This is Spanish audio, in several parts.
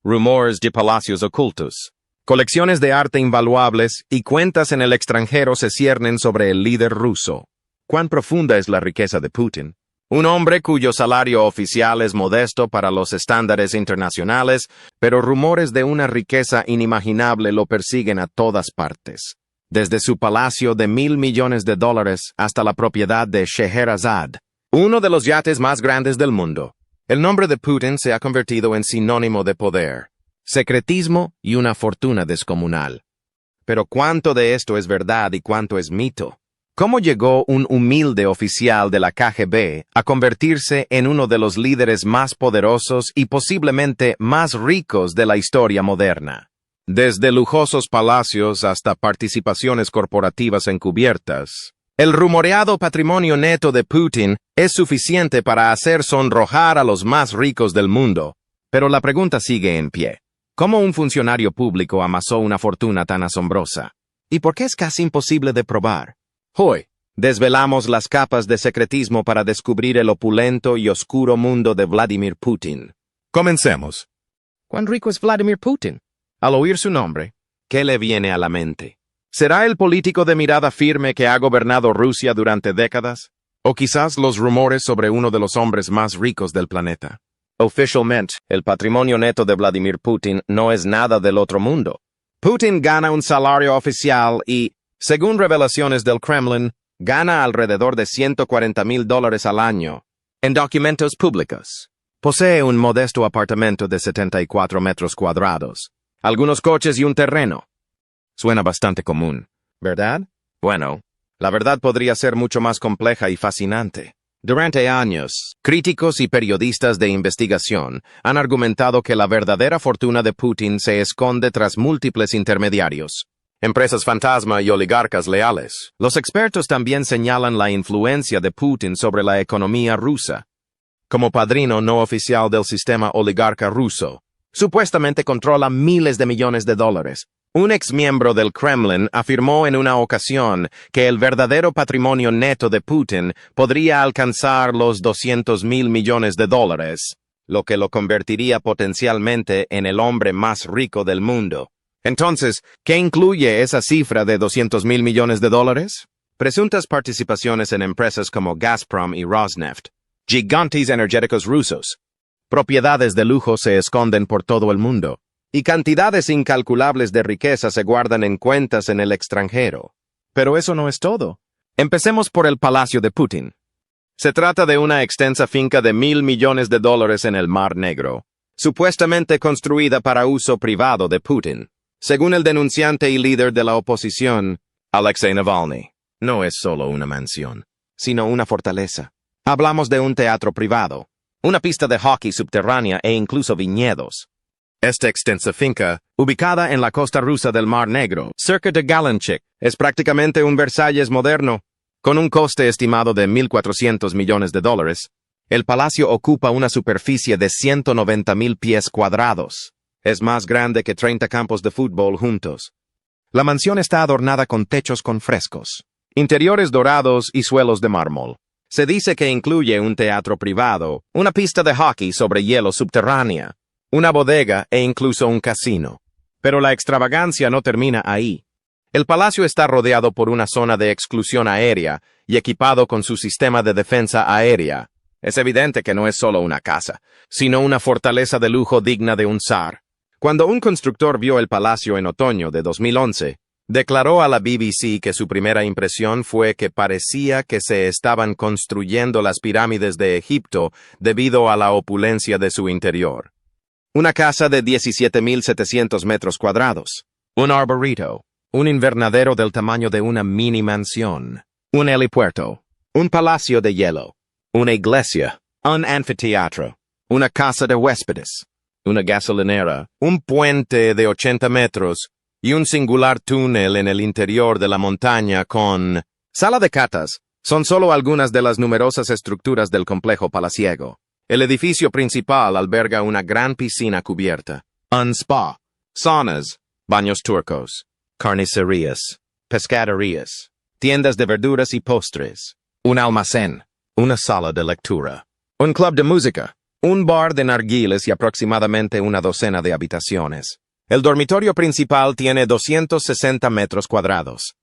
rumores de palacios ocultos, colecciones de arte invaluables y cuentas en el extranjero se ciernen sobre el líder ruso. ¿Cuán profunda es la riqueza de Putin? Un hombre cuyo salario oficial es modesto para los estándares internacionales, pero rumores de una riqueza inimaginable lo persiguen a todas partes. Desde su palacio de $1,000 millones hasta la propiedad de Scheherazade, uno de los yates más grandes del mundo. El nombre de Putin se ha convertido en sinónimo de poder, secretismo y una fortuna descomunal. Pero ¿cuánto de esto es verdad y cuánto es mito? ¿Cómo llegó un humilde oficial de la KGB a convertirse en uno de los líderes más poderosos y posiblemente más ricos de la historia moderna? Desde lujosos palacios hasta participaciones corporativas encubiertas, el rumoreado patrimonio neto de Putin es suficiente para hacer sonrojar a los más ricos del mundo. Pero la pregunta sigue en pie. ¿Cómo un funcionario público amasó una fortuna tan asombrosa? ¿Y por qué es casi imposible de probar? Hoy, desvelamos las capas de secretismo para descubrir el opulento y oscuro mundo de Vladimir Putin. Comencemos. ¿Cuán rico es Vladimir Putin? Al oír su nombre, ¿qué le viene a la mente? ¿Será el político de mirada firme que ha gobernado Rusia durante décadas? ¿O quizás los rumores sobre uno de los hombres más ricos del planeta? Oficialmente, el patrimonio neto de Vladimir Putin no es nada del otro mundo. Putin gana un salario oficial y, según revelaciones del Kremlin, gana alrededor de $140,000 al año. En documentos públicos, posee un modesto apartamento de 74 metros cuadrados, algunos coches y un terreno. Suena bastante común, ¿verdad? Bueno, la verdad podría ser mucho más compleja y fascinante. Durante años, críticos y periodistas de investigación han argumentado que la verdadera fortuna de Putin se esconde tras múltiples intermediarios. Empresas fantasma y oligarcas leales. Los expertos también señalan la influencia de Putin sobre la economía rusa. Como padrino no oficial del sistema oligarca ruso, supuestamente controla miles de millones de dólares. Un exmiembro del Kremlin afirmó en una ocasión que el verdadero patrimonio neto de Putin podría alcanzar los $200,000 millones, lo que lo convertiría potencialmente en el hombre más rico del mundo. Entonces, ¿qué incluye esa cifra de $200,000 millones? Presuntas participaciones en empresas como Gazprom y Rosneft, gigantes energéticos rusos. Propiedades de lujo se esconden por todo el mundo, y cantidades incalculables de riqueza se guardan en cuentas en el extranjero. Pero eso no es todo. Empecemos por el Palacio de Putin. Se trata de una extensa finca de $1,000 millones en el Mar Negro, supuestamente construida para uso privado de Putin. Según el denunciante y líder de la oposición, Alexei Navalny, no es solo una mansión, sino una fortaleza. Hablamos de un teatro privado, una pista de hockey subterránea e incluso viñedos. Esta extensa finca, ubicada en la costa rusa del Mar Negro, cerca de Galanchik, es prácticamente un Versalles moderno. Con un coste estimado de $1,400 millones, el palacio ocupa una superficie de 190,000 pies cuadrados. Es más grande que 30 campos de fútbol juntos. La mansión está adornada con techos con frescos, interiores dorados y suelos de mármol. Se dice que incluye un teatro privado, una pista de hockey sobre hielo subterránea, una bodega e incluso un casino. Pero la extravagancia no termina ahí. El palacio está rodeado por una zona de exclusión aérea y equipado con su sistema de defensa aérea. Es evidente que no es solo una casa, sino una fortaleza de lujo digna de un zar. Cuando un constructor vio el palacio en otoño de 2011, declaró a la BBC que su primera impresión fue que parecía que se estaban construyendo las pirámides de Egipto debido a la opulencia de su interior. Una casa de 17,700 metros cuadrados, un arboreto, un invernadero del tamaño de una mini mansión, un helipuerto, un palacio de hielo, una iglesia, un anfiteatro, una casa de huéspedes, una gasolinera, un puente de 80 metros y un singular túnel en el interior de la montaña con sala de catas. Son solo algunas de las numerosas estructuras del complejo palaciego. El edificio principal alberga una gran piscina cubierta, un spa, saunas, baños turcos, carnicerías, pescaderías, tiendas de verduras y postres, un almacén, una sala de lectura, un club de música, un bar de narguiles y aproximadamente una docena de habitaciones. El dormitorio principal tiene 260 metros cuadrados.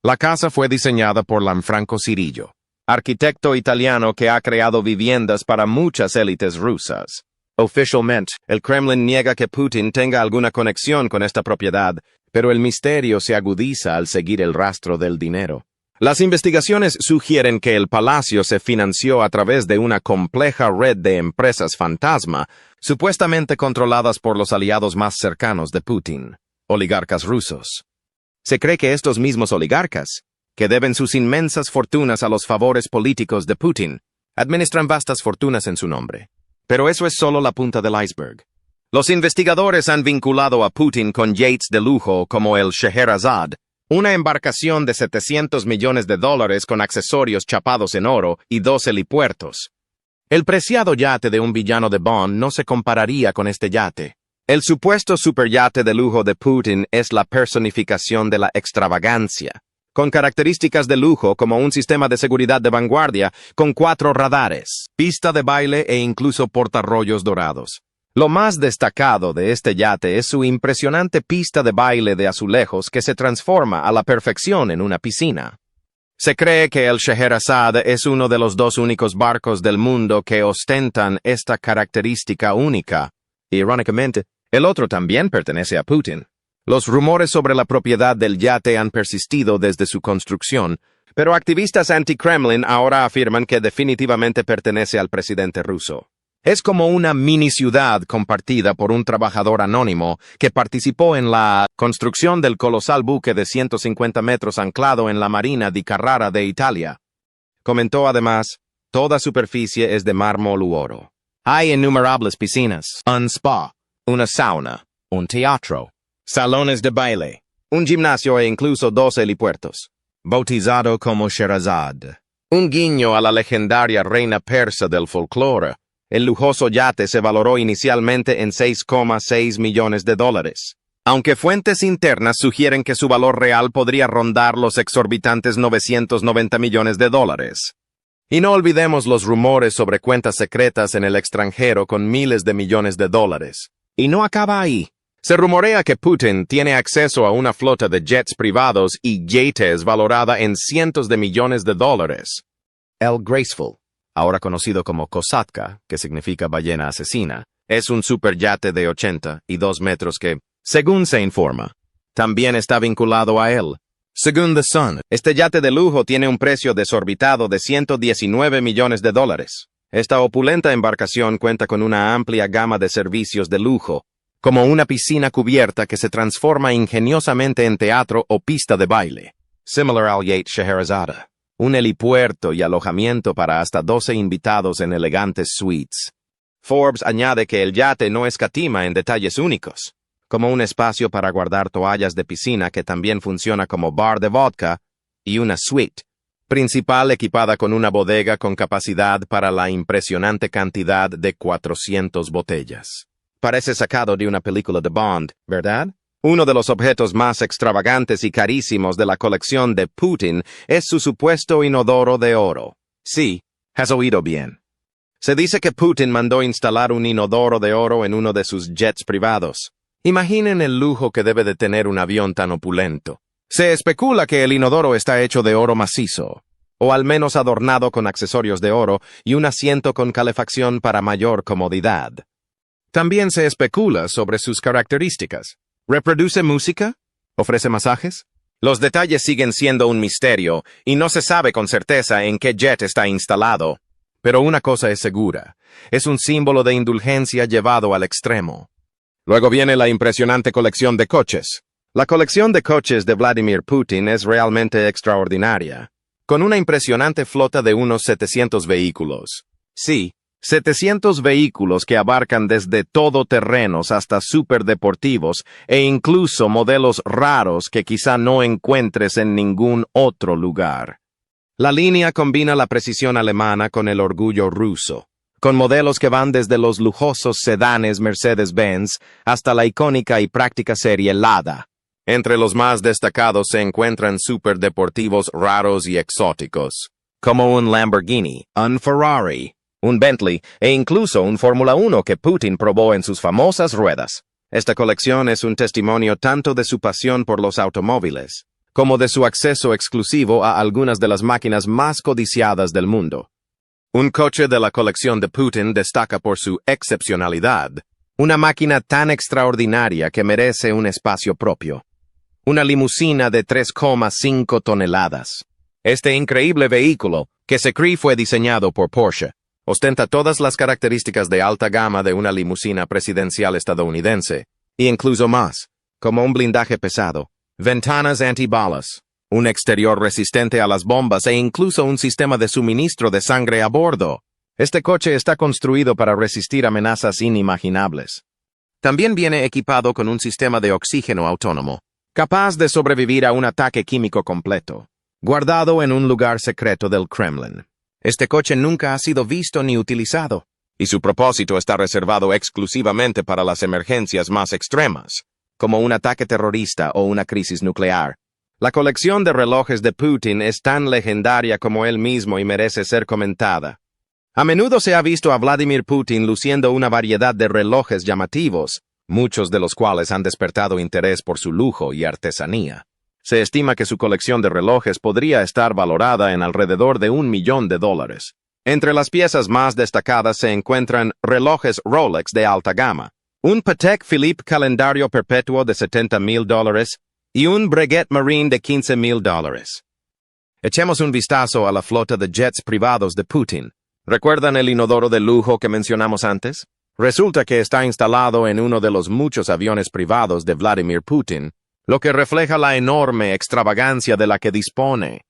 La casa fue diseñada por Lanfranco Cirillo, arquitecto italiano que ha creado viviendas para muchas élites rusas. Oficialmente, el Kremlin niega que Putin tenga alguna conexión con esta propiedad, pero el misterio se agudiza al seguir el rastro del dinero. Las investigaciones sugieren que el palacio se financió a través de una compleja red de empresas fantasma, supuestamente controladas por los aliados más cercanos de Putin, oligarcas rusos. Se cree que estos mismos oligarcas, que deben sus inmensas fortunas a los favores políticos de Putin, administran vastas fortunas en su nombre. Pero eso es solo la punta del iceberg. Los investigadores han vinculado a Putin con yates de lujo como el Scheherazade, una embarcación de $700 millones con accesorios chapados en oro y 2 helipuertos. El preciado yate de un villano de Bond no se compararía con este yate. El supuesto superyate de lujo de Putin es la personificación de la extravagancia, con características de lujo como un sistema de seguridad de vanguardia con 4 radares, pista de baile e incluso portarrollos dorados. Lo más destacado de este yate es su impresionante pista de baile de azulejos que se transforma a la perfección en una piscina. Se cree que el Scheherazade es uno de los 2 únicos barcos del mundo que ostentan esta característica única. Irónicamente, el otro también pertenece a Putin. Los rumores sobre la propiedad del yate han persistido desde su construcción, pero activistas anti-Kremlin ahora afirman que definitivamente pertenece al presidente ruso. Es como una mini ciudad compartida por un trabajador anónimo que participó en la construcción del colosal buque de 150 metros anclado en la Marina di Carrara de Italia. Comentó además, toda superficie es de mármol u oro. Hay innumerables piscinas, un spa, una sauna, un teatro, salones de baile, un gimnasio e incluso 2 helipuertos. Bautizado como Scheherazade, un guiño a la legendaria reina persa del folclore. El lujoso yate se valoró inicialmente en $6,6 millones. Aunque fuentes internas sugieren que su valor real podría rondar los exorbitantes $990 millones. Y no olvidemos los rumores sobre cuentas secretas en el extranjero con miles de millones de dólares. Y no acaba ahí. Se rumorea que Putin tiene acceso a una flota de jets privados y yates valorada en cientos de millones de dólares. El Graceful, ahora conocido como Kosatka, que significa ballena asesina, es un superyate de 82 metros que, según se informa, también está vinculado a él. Según The Sun, este yate de lujo tiene un precio desorbitado de $119 millones. Esta opulenta embarcación cuenta con una amplia gama de servicios de lujo, como una piscina cubierta que se transforma ingeniosamente en teatro o pista de baile, similar al yate Scheherazade. Un helipuerto y alojamiento para hasta 12 invitados en elegantes suites. Forbes añade que el yate no escatima en detalles únicos, como un espacio para guardar toallas de piscina que también funciona como bar de vodka, y una suite principal equipada con una bodega con capacidad para la impresionante cantidad de 400 botellas. Parece sacado de una película de Bond, ¿verdad? Uno de los objetos más extravagantes y carísimos de la colección de Putin es su supuesto inodoro de oro. Sí, has oído bien. Se dice que Putin mandó instalar un inodoro de oro en uno de sus jets privados. Imaginen el lujo que debe de tener un avión tan opulento. Se especula que el inodoro está hecho de oro macizo, o al menos adornado con accesorios de oro y un asiento con calefacción para mayor comodidad. También se especula sobre sus características. ¿Reproduce música? ¿Ofrece masajes? Los detalles siguen siendo un misterio y no se sabe con certeza en qué jet está instalado. Pero una cosa es segura, es un símbolo de indulgencia llevado al extremo. Luego viene la impresionante colección de coches. La colección de coches de Vladimir Putin es realmente extraordinaria, con una impresionante flota de unos 700 vehículos. Sí, 700 vehículos que abarcan desde todoterrenos hasta superdeportivos e incluso modelos raros que quizá no encuentres en ningún otro lugar. La línea combina la precisión alemana con el orgullo ruso, con modelos que van desde los lujosos sedanes Mercedes-Benz hasta la icónica y práctica serie Lada. Entre los más destacados se encuentran superdeportivos raros y exóticos, como un Lamborghini, un Ferrari, un Bentley e incluso un Fórmula 1 que Putin probó en sus famosas ruedas. Esta colección es un testimonio tanto de su pasión por los automóviles, como de su acceso exclusivo a algunas de las máquinas más codiciadas del mundo. Un coche de la colección de Putin destaca por su excepcionalidad, una máquina tan extraordinaria que merece un espacio propio. Una limusina de 3,5 toneladas. Este increíble vehículo, que se cree fue diseñado por Porsche, ostenta todas las características de alta gama de una limusina presidencial estadounidense, e incluso más, como un blindaje pesado, ventanas antibalas, un exterior resistente a las bombas e incluso un sistema de suministro de sangre a bordo. Este coche está construido para resistir amenazas inimaginables. También viene equipado con un sistema de oxígeno autónomo, capaz de sobrevivir a un ataque químico completo, guardado en un lugar secreto del Kremlin. Este coche nunca ha sido visto ni utilizado, y su propósito está reservado exclusivamente para las emergencias más extremas, como un ataque terrorista o una crisis nuclear. La colección de relojes de Putin es tan legendaria como él mismo y merece ser comentada. A menudo se ha visto a Vladimir Putin luciendo una variedad de relojes llamativos, muchos de los cuales han despertado interés por su lujo y artesanía. Se estima que su colección de relojes podría estar valorada en alrededor de $1 millón. Entre las piezas más destacadas se encuentran relojes Rolex de alta gama, un Patek Philippe calendario perpetuo de $70,000 y un Breguet Marine de $15,000. Echemos un vistazo a la flota de jets privados de Putin. ¿Recuerdan el inodoro de lujo que mencionamos antes? Resulta que está instalado en uno de los muchos aviones privados de Vladimir Putin, lo que refleja la enorme extravagancia de la que dispone.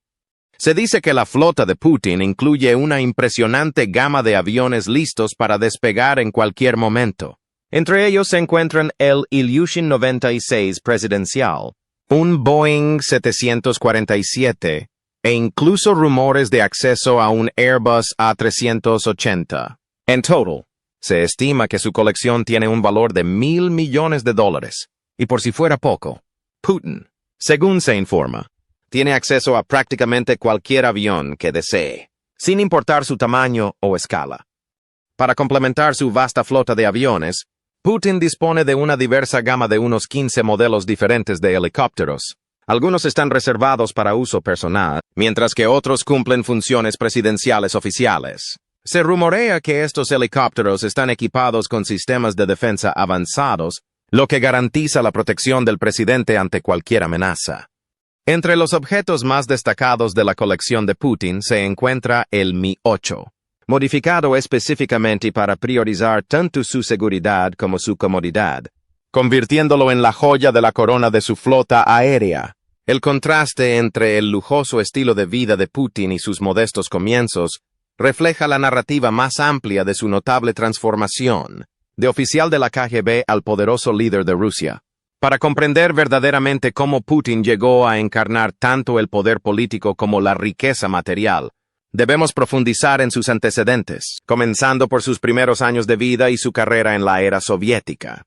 Se dice que la flota de Putin incluye una impresionante gama de aviones listos para despegar en cualquier momento. Entre ellos se encuentran el Ilyushin 96 presidencial, un Boeing 747, e incluso rumores de acceso a un Airbus A380. En total, se estima que su colección tiene un valor de $1,000 millones. Y por si fuera poco, Putin, según se informa, tiene acceso a prácticamente cualquier avión que desee, sin importar su tamaño o escala. Para complementar su vasta flota de aviones, Putin dispone de una diversa gama de unos 15 modelos diferentes de helicópteros. Algunos están reservados para uso personal, mientras que otros cumplen funciones presidenciales oficiales. Se rumorea que estos helicópteros están equipados con sistemas de defensa avanzados, lo que garantiza la protección del presidente ante cualquier amenaza. Entre los objetos más destacados de la colección de Putin se encuentra el Mi-8, modificado específicamente para priorizar tanto su seguridad como su comodidad, convirtiéndolo en la joya de la corona de su flota aérea. El contraste entre el lujoso estilo de vida de Putin y sus modestos comienzos refleja la narrativa más amplia de su notable transformación, de oficial de la KGB al poderoso líder de Rusia. Para comprender verdaderamente cómo Putin llegó a encarnar tanto el poder político como la riqueza material, debemos profundizar en sus antecedentes, comenzando por sus primeros años de vida y su carrera en la era soviética.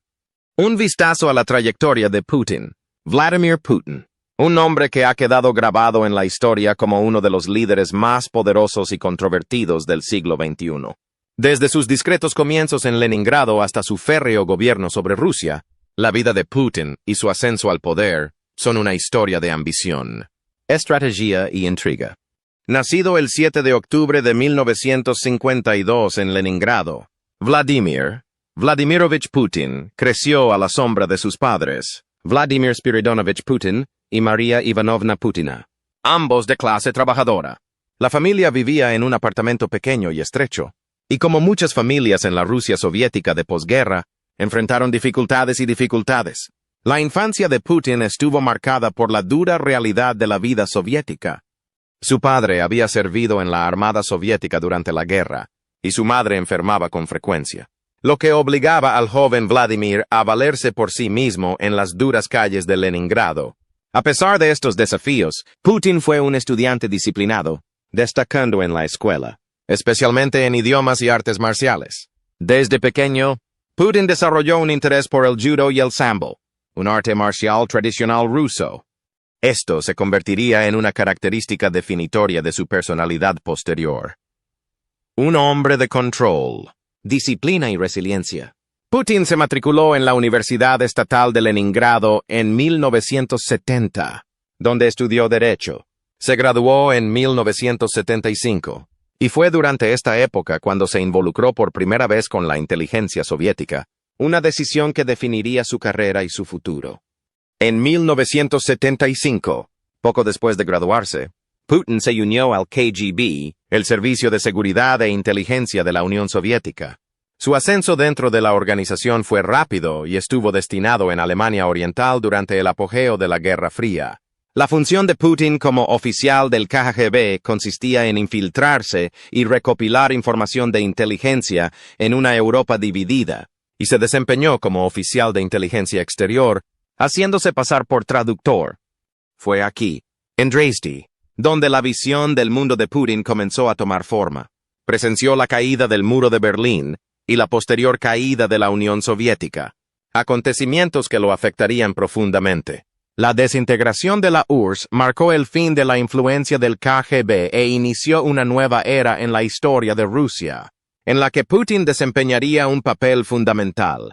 Un vistazo a la trayectoria de Putin. Vladimir Putin, un nombre que ha quedado grabado en la historia como uno de los líderes más poderosos y controvertidos del siglo XXI. Desde sus discretos comienzos en Leningrado hasta su férreo gobierno sobre Rusia, la vida de Putin y su ascenso al poder son una historia de ambición, estrategia y intriga. Nacido el 7 de octubre de 1952 en Leningrado, Vladimir Vladimirovich Putin creció a la sombra de sus padres, Vladimir Spiridonovich Putin y María Ivanovna Putina, ambos de clase trabajadora. La familia vivía en un apartamento pequeño y estrecho, y como muchas familias en la Rusia soviética de posguerra, enfrentaron dificultades. La infancia de Putin estuvo marcada por la dura realidad de la vida soviética. Su padre había servido en la Armada Soviética durante la guerra, y su madre enfermaba con frecuencia, lo que obligaba al joven Vladimir a valerse por sí mismo en las duras calles de Leningrado. A pesar de estos desafíos, Putin fue un estudiante disciplinado, destacando en la escuela, especialmente en idiomas y artes marciales. Desde pequeño, Putin desarrolló un interés por el judo y el sambo, un arte marcial tradicional ruso. Esto se convertiría en una característica definitoria de su personalidad posterior. Un hombre de control, disciplina y resiliencia. Putin se matriculó en la Universidad Estatal de Leningrado en 1970, donde estudió Derecho. Se graduó en 1975, y fue durante esta época cuando se involucró por primera vez con la inteligencia soviética, una decisión que definiría su carrera y su futuro. En 1975, poco después de graduarse, Putin se unió al KGB, el Servicio de Seguridad e Inteligencia de la Unión Soviética. Su ascenso dentro de la organización fue rápido y estuvo destinado en Alemania Oriental durante el apogeo de la Guerra Fría. La función de Putin como oficial del KGB consistía en infiltrarse y recopilar información de inteligencia en una Europa dividida, y se desempeñó como oficial de inteligencia exterior, haciéndose pasar por traductor. Fue aquí, en Dresde, donde la visión del mundo de Putin comenzó a tomar forma. Presenció la caída del muro de Berlín y la posterior caída de la Unión Soviética, acontecimientos que lo afectarían profundamente. La desintegración de la URSS marcó el fin de la influencia del KGB e inició una nueva era en la historia de Rusia, en la que Putin desempeñaría un papel fundamental.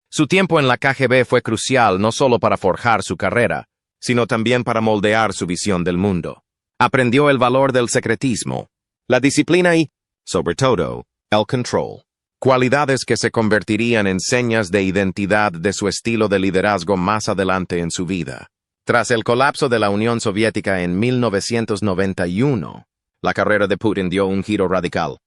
Su tiempo en la KGB fue crucial no solo para forjar su carrera, sino también para moldear su visión del mundo. Aprendió el valor del secretismo, la disciplina y, sobre todo, el control. Cualidades que se convertirían en señas de identidad de su estilo de liderazgo más adelante en su vida. Tras el colapso de la Unión Soviética en 1991, la carrera de Putin dio un giro radical.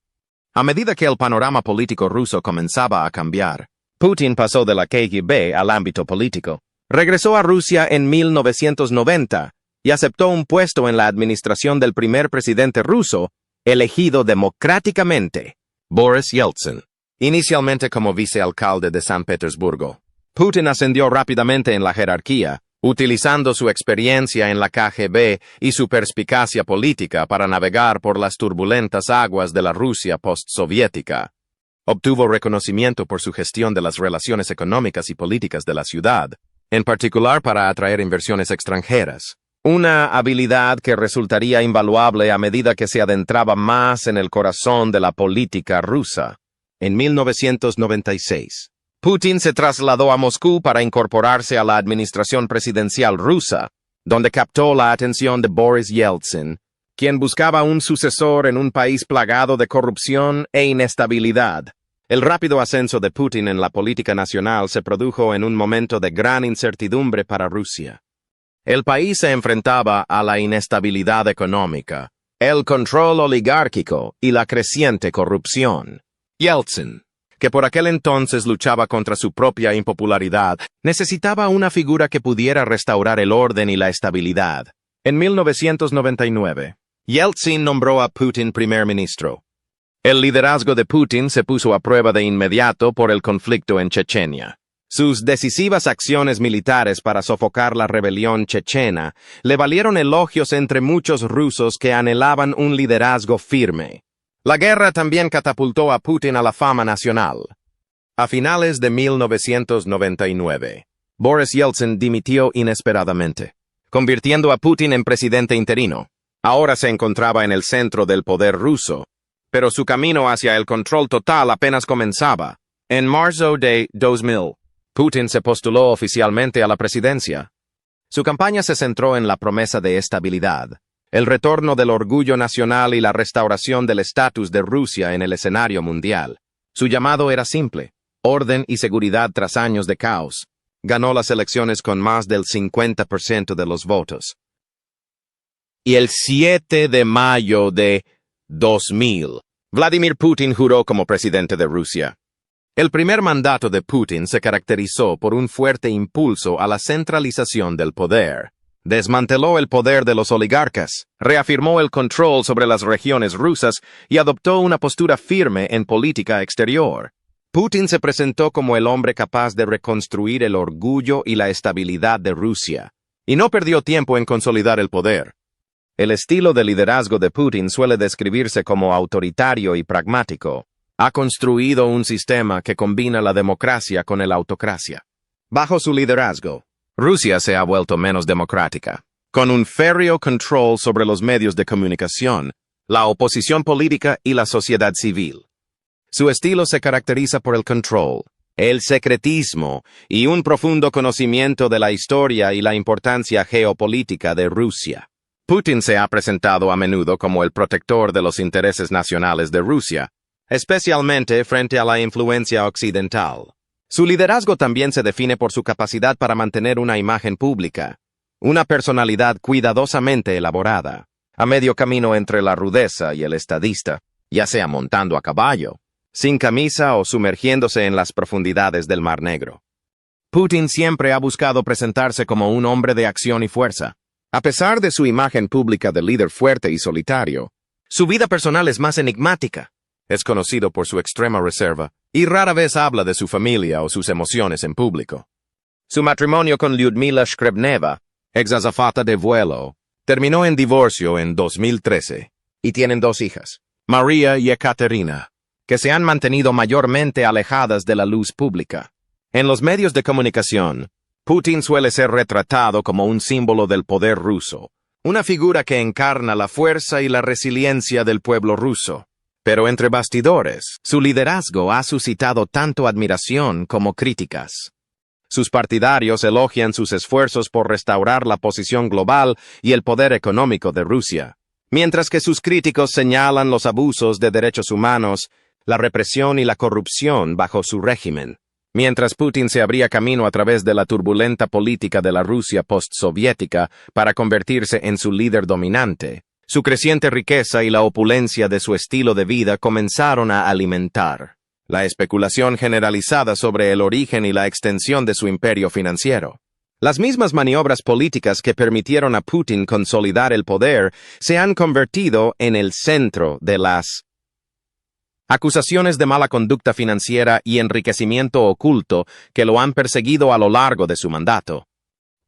A medida que el panorama político ruso comenzaba a cambiar, Putin pasó de la KGB al ámbito político. Regresó a Rusia en 1990 y aceptó un puesto en la administración del primer presidente ruso, elegido democráticamente, Boris Yeltsin. Inicialmente como vicealcalde de San Petersburgo, Putin ascendió rápidamente en la jerarquía, utilizando su experiencia en la KGB y su perspicacia política para navegar por las turbulentas aguas de la Rusia postsoviética. Obtuvo reconocimiento por su gestión de las relaciones económicas y políticas de la ciudad, en particular para atraer inversiones extranjeras, una habilidad que resultaría invaluable a medida que se adentraba más en el corazón de la política rusa. En 1996, Putin se trasladó a Moscú para incorporarse a la administración presidencial rusa, donde captó la atención de Boris Yeltsin, quien buscaba un sucesor en un país plagado de corrupción e inestabilidad. El rápido ascenso de Putin en la política nacional se produjo en un momento de gran incertidumbre para Rusia. El país se enfrentaba a la inestabilidad económica, el control oligárquico y la creciente corrupción. Yeltsin, que por aquel entonces luchaba contra su propia impopularidad, necesitaba una figura que pudiera restaurar el orden y la estabilidad. En 1999, Yeltsin nombró a Putin primer ministro. El liderazgo de Putin se puso a prueba de inmediato por el conflicto en Chechenia. Sus decisivas acciones militares para sofocar la rebelión chechena le valieron elogios entre muchos rusos que anhelaban un liderazgo firme. La guerra también catapultó a Putin a la fama nacional. A finales de 1999, Boris Yeltsin dimitió inesperadamente, convirtiendo a Putin en presidente interino. Ahora se encontraba en el centro del poder ruso, pero su camino hacia el control total apenas comenzaba. En marzo de 2000, Putin se postuló oficialmente a la presidencia. Su campaña se centró en la promesa de estabilidad, el retorno del orgullo nacional y la restauración del estatus de Rusia en el escenario mundial. Su llamado era simple: orden y seguridad tras años de caos. Ganó las elecciones con más del 50% de los votos. Y el 7 de mayo de 2000, Vladimir Putin juró como presidente de Rusia. El primer mandato de Putin se caracterizó por un fuerte impulso a la centralización del poder. Desmanteló el poder de los oligarcas, reafirmó el control sobre las regiones rusas y adoptó una postura firme en política exterior. Putin se presentó como el hombre capaz de reconstruir el orgullo y la estabilidad de Rusia, y no perdió tiempo en consolidar el poder. El estilo de liderazgo de Putin suele describirse como autoritario y pragmático. Ha construido un sistema que combina la democracia con la autocracia. Bajo su liderazgo, Rusia se ha vuelto menos democrática. Con un férreo control sobre los medios de comunicación, la oposición política y la sociedad civil. Su estilo se caracteriza por el control, el secretismo y un profundo conocimiento de la historia y la importancia geopolítica de Rusia. Putin se ha presentado a menudo como el protector de los intereses nacionales de Rusia, especialmente frente a la influencia occidental. Su liderazgo también se define por su capacidad para mantener una imagen pública, una personalidad cuidadosamente elaborada, a medio camino entre la rudeza y el estadista, ya sea montando a caballo, sin camisa o sumergiéndose en las profundidades del Mar Negro. Putin siempre ha buscado presentarse como un hombre de acción y fuerza. A pesar de su imagen pública de líder fuerte y solitario, su vida personal es más enigmática. Es conocido por su extrema reserva y rara vez habla de su familia o sus emociones en público. Su matrimonio con Lyudmila Shkrebneva, ex azafata de vuelo, terminó en divorcio en 2013 y tienen 2 hijas, María y Ekaterina, que se han mantenido mayormente alejadas de la luz pública. En los medios de comunicación, Putin suele ser retratado como un símbolo del poder ruso, una figura que encarna la fuerza y la resiliencia del pueblo ruso. Pero entre bastidores, su liderazgo ha suscitado tanto admiración como críticas. Sus partidarios elogian sus esfuerzos por restaurar la posición global y el poder económico de Rusia, mientras que sus críticos señalan los abusos de derechos humanos, la represión y la corrupción bajo su régimen. Mientras Putin se abría camino a través de la turbulenta política de la Rusia postsoviética para convertirse en su líder dominante, su creciente riqueza y la opulencia de su estilo de vida comenzaron a alimentar la especulación generalizada sobre el origen y la extensión de su imperio financiero. Las mismas maniobras políticas que permitieron a Putin consolidar el poder se han convertido en el centro de las acusaciones de mala conducta financiera y enriquecimiento oculto que lo han perseguido a lo largo de su mandato.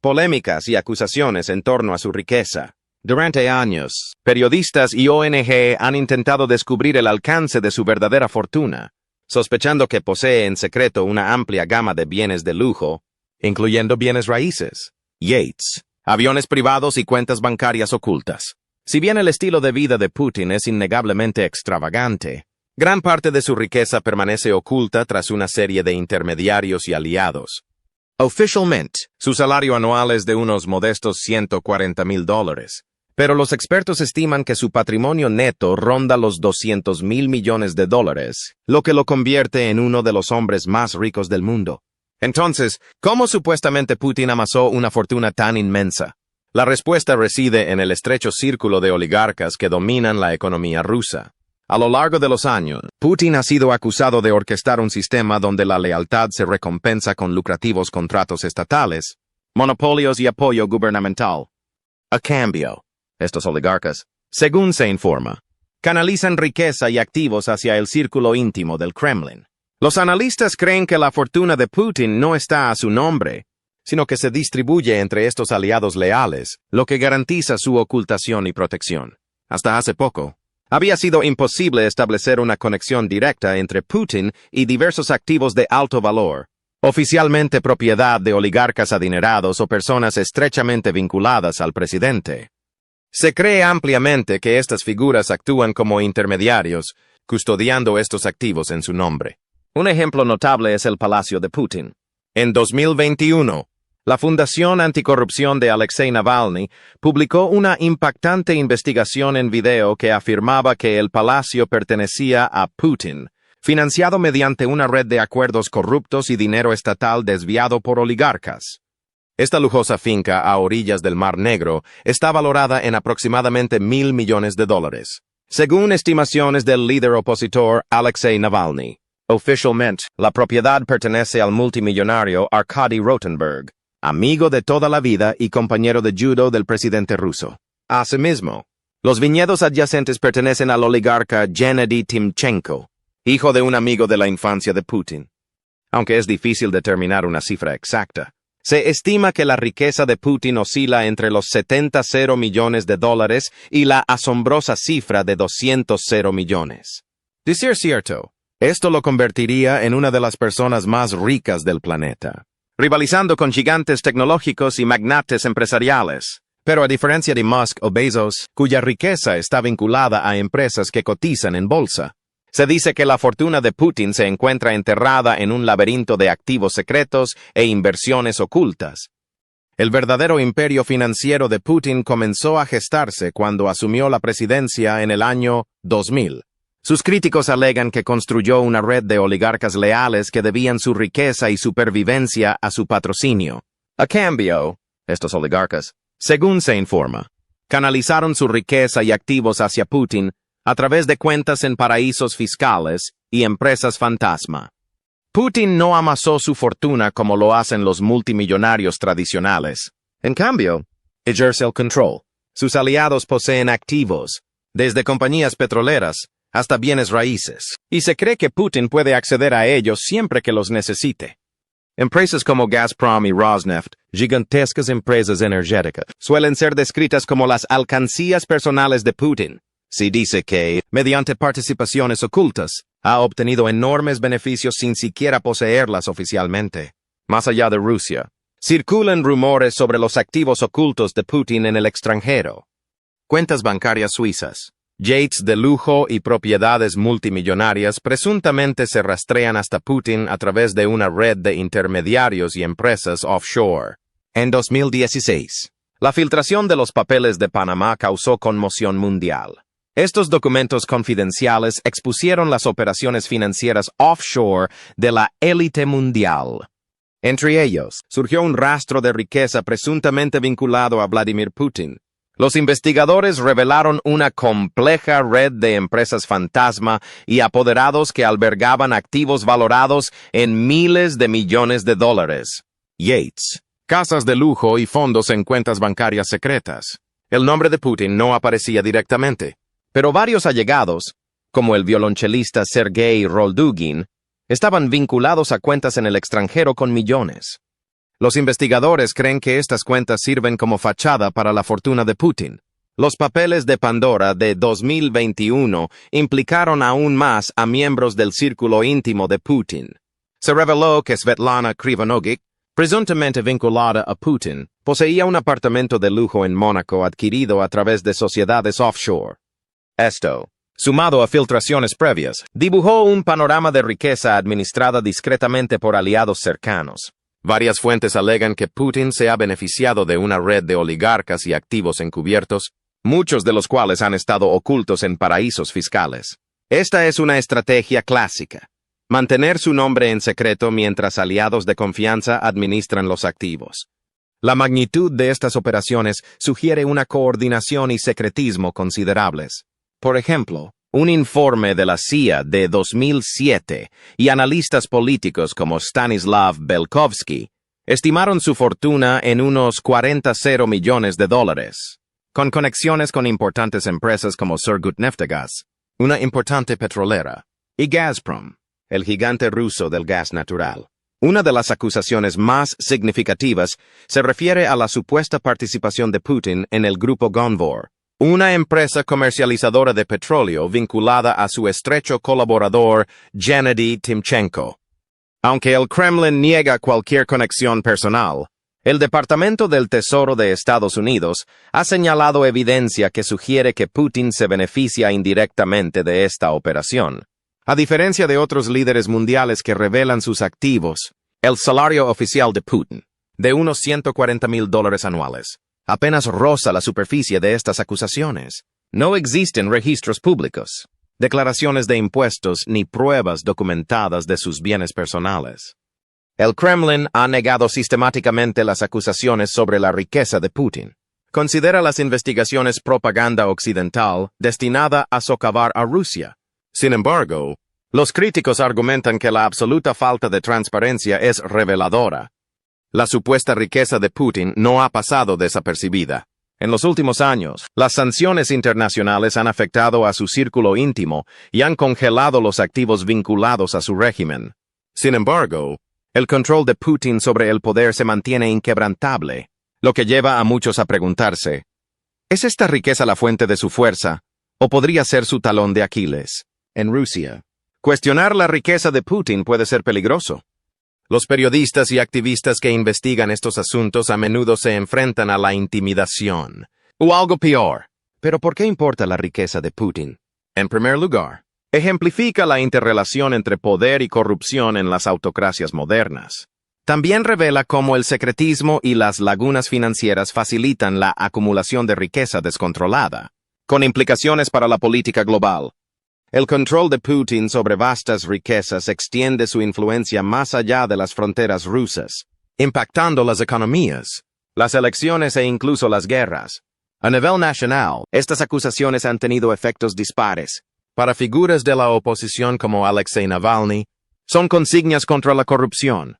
Polémicas y acusaciones en torno a su riqueza. Durante años, periodistas y ONG han intentado descubrir el alcance de su verdadera fortuna, sospechando que posee en secreto una amplia gama de bienes de lujo, incluyendo bienes raíces, yates, aviones privados y cuentas bancarias ocultas. Si bien el estilo de vida de Putin es innegablemente extravagante, gran parte de su riqueza permanece oculta tras una serie de intermediarios y aliados. Oficialmente, su salario anual es de unos modestos $140,000, pero los expertos estiman que su patrimonio neto ronda los $200,000 millones, lo que lo convierte en uno de los hombres más ricos del mundo. Entonces, ¿cómo supuestamente Putin amasó una fortuna tan inmensa? La respuesta reside en el estrecho círculo de oligarcas que dominan la economía rusa. A lo largo de los años, Putin ha sido acusado de orquestar un sistema donde la lealtad se recompensa con lucrativos contratos estatales, monopolios y apoyo gubernamental. A cambio, estos oligarcas, según se informa, canalizan riqueza y activos hacia el círculo íntimo del Kremlin. Los analistas creen que la fortuna de Putin no está a su nombre, sino que se distribuye entre estos aliados leales, lo que garantiza su ocultación y protección. Hasta hace poco, había sido imposible establecer una conexión directa entre Putin y diversos activos de alto valor, oficialmente propiedad de oligarcas adinerados o personas estrechamente vinculadas al presidente. Se cree ampliamente que estas figuras actúan como intermediarios, custodiando estos activos en su nombre. Un ejemplo notable es el Palacio de Putin. En 2021, la Fundación Anticorrupción de Alexei Navalny publicó una impactante investigación en video que afirmaba que el palacio pertenecía a Putin, financiado mediante una red de acuerdos corruptos y dinero estatal desviado por oligarcas. Esta lujosa finca a orillas del Mar Negro está valorada en aproximadamente $1,000 millones, según estimaciones del líder opositor Alexei Navalny. Oficialmente, la propiedad pertenece al multimillonario Arkady Rotenberg, amigo de toda la vida y compañero de judo del presidente ruso. Asimismo, los viñedos adyacentes pertenecen al oligarca Gennady Timchenko, hijo de un amigo de la infancia de Putin. Aunque es difícil determinar una cifra exacta, se estima que la riqueza de Putin oscila entre los $70 millones y la asombrosa cifra de $200 millones. Decir cierto, esto lo convertiría en una de las personas más ricas del planeta, rivalizando con gigantes tecnológicos y magnates empresariales. Pero a diferencia de Musk o Bezos, cuya riqueza está vinculada a empresas que cotizan en bolsa, se dice que la fortuna de Putin se encuentra enterrada en un laberinto de activos secretos e inversiones ocultas. El verdadero imperio financiero de Putin comenzó a gestarse cuando asumió la presidencia en el año 2000. Sus críticos alegan que construyó una red de oligarcas leales que debían su riqueza y supervivencia a su patrocinio. A cambio, estos oligarcas, según se informa, canalizaron su riqueza y activos hacia Putin a través de cuentas en paraísos fiscales y empresas fantasma. Putin no amasó su fortuna como lo hacen los multimillonarios tradicionales. En cambio, ejerce el control. Sus aliados poseen activos, desde compañías petroleras hasta bienes raíces, y se cree que Putin puede acceder a ellos siempre que los necesite. Empresas como Gazprom y Rosneft, gigantescas empresas energéticas, suelen ser descritas como las alcancías personales de Putin. Se dice que, mediante participaciones ocultas, ha obtenido enormes beneficios sin siquiera poseerlas oficialmente. Más allá de Rusia, circulan rumores sobre los activos ocultos de Putin en el extranjero. Cuentas bancarias suizas, yates de lujo y propiedades multimillonarias presuntamente se rastrean hasta Putin a través de una red de intermediarios y empresas offshore. En 2016, la filtración de los papeles de Panamá causó conmoción mundial. Estos documentos confidenciales expusieron las operaciones financieras offshore de la élite mundial. Entre ellos, surgió un rastro de riqueza presuntamente vinculado a Vladimir Putin. Los investigadores revelaron una compleja red de empresas fantasma y apoderados que albergaban activos valorados en miles de millones de dólares. Yates, casas de lujo y fondos en cuentas bancarias secretas. El nombre de Putin no aparecía directamente, pero varios allegados, como el violonchelista Sergei Roldugin, estaban vinculados a cuentas en el extranjero con millones. Los investigadores creen que estas cuentas sirven como fachada para la fortuna de Putin. Los papeles de Pandora de 2021 implicaron aún más a miembros del círculo íntimo de Putin. Se reveló que Svetlana Krivonogich, presuntamente vinculada a Putin, poseía un apartamento de lujo en Mónaco adquirido a través de sociedades offshore. Esto, sumado a filtraciones previas, dibujó un panorama de riqueza administrada discretamente por aliados cercanos. Varias fuentes alegan que Putin se ha beneficiado de una red de oligarcas y activos encubiertos, muchos de los cuales han estado ocultos en paraísos fiscales. Esta es una estrategia clásica: mantener su nombre en secreto mientras aliados de confianza administran los activos. La magnitud de estas operaciones sugiere una coordinación y secretismo considerables. Por ejemplo, un informe de la CIA de 2007 y analistas políticos como Stanislav Belkovsky estimaron su fortuna en unos 40 millones de dólares, con conexiones con importantes empresas como Surgutneftgaz, una importante petrolera, y Gazprom, el gigante ruso del gas natural. Una de las acusaciones más significativas se refiere a la supuesta participación de Putin en el grupo Gonvor, una empresa comercializadora de petróleo vinculada a su estrecho colaborador Gennady Timchenko. Aunque el Kremlin niega cualquier conexión personal, el Departamento del Tesoro de Estados Unidos ha señalado evidencia que sugiere que Putin se beneficia indirectamente de esta operación. A diferencia de otros líderes mundiales que revelan sus activos, el salario oficial de Putin, de unos $140,000 anuales, apenas roza la superficie de estas acusaciones. No existen registros públicos, declaraciones de impuestos ni pruebas documentadas de sus bienes personales. El Kremlin ha negado sistemáticamente las acusaciones sobre la riqueza de Putin. Considera las investigaciones propaganda occidental destinada a socavar a Rusia. Sin embargo, los críticos argumentan que la absoluta falta de transparencia es reveladora. La supuesta riqueza de Putin no ha pasado desapercibida. En los últimos años, las sanciones internacionales han afectado a su círculo íntimo y han congelado los activos vinculados a su régimen. Sin embargo, el control de Putin sobre el poder se mantiene inquebrantable, lo que lleva a muchos a preguntarse: ¿es esta riqueza la fuente de su fuerza, o podría ser su talón de Aquiles? En Rusia, cuestionar la riqueza de Putin puede ser peligroso. Los periodistas y activistas que investigan estos asuntos a menudo se enfrentan a la intimidación. O algo peor. Pero ¿por qué importa la riqueza de Putin? En primer lugar, ejemplifica la interrelación entre poder y corrupción en las autocracias modernas. También revela cómo el secretismo y las lagunas financieras facilitan la acumulación de riqueza descontrolada, con implicaciones para la política global. El control de Putin sobre vastas riquezas extiende su influencia más allá de las fronteras rusas, impactando las economías, las elecciones e incluso las guerras. A nivel nacional, estas acusaciones han tenido efectos dispares. Para figuras de la oposición como Alexei Navalny, son consignas contra la corrupción.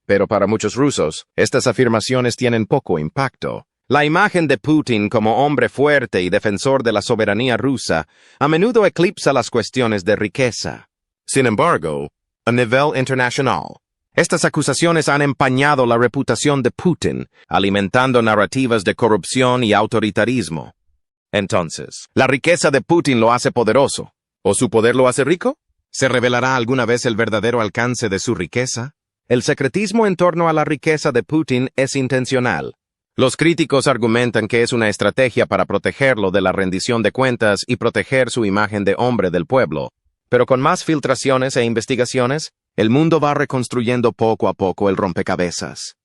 Pero para muchos rusos, estas afirmaciones tienen poco impacto. La imagen de Putin como hombre fuerte y defensor de la soberanía rusa a menudo eclipsa las cuestiones de riqueza. Sin embargo, a nivel internacional, estas acusaciones han empañado la reputación de Putin, alimentando narrativas de corrupción y autoritarismo. Entonces, ¿la riqueza de Putin lo hace poderoso? ¿O su poder lo hace rico? ¿Se revelará alguna vez el verdadero alcance de su riqueza? El secretismo en torno a la riqueza de Putin es intencional. Los críticos argumentan que es una estrategia para protegerlo de la rendición de cuentas y proteger su imagen de hombre del pueblo. Pero con más filtraciones e investigaciones, el mundo va reconstruyendo poco a poco el rompecabezas.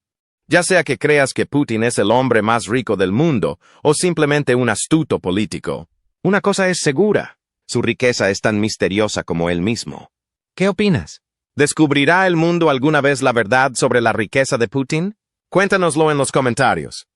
Ya sea que creas que Putin es el hombre más rico del mundo o simplemente un astuto político, una cosa es segura: su riqueza es tan misteriosa como él mismo. ¿Qué opinas? ¿Descubrirá el mundo alguna vez la verdad sobre la riqueza de Putin? Cuéntanoslo en los comentarios.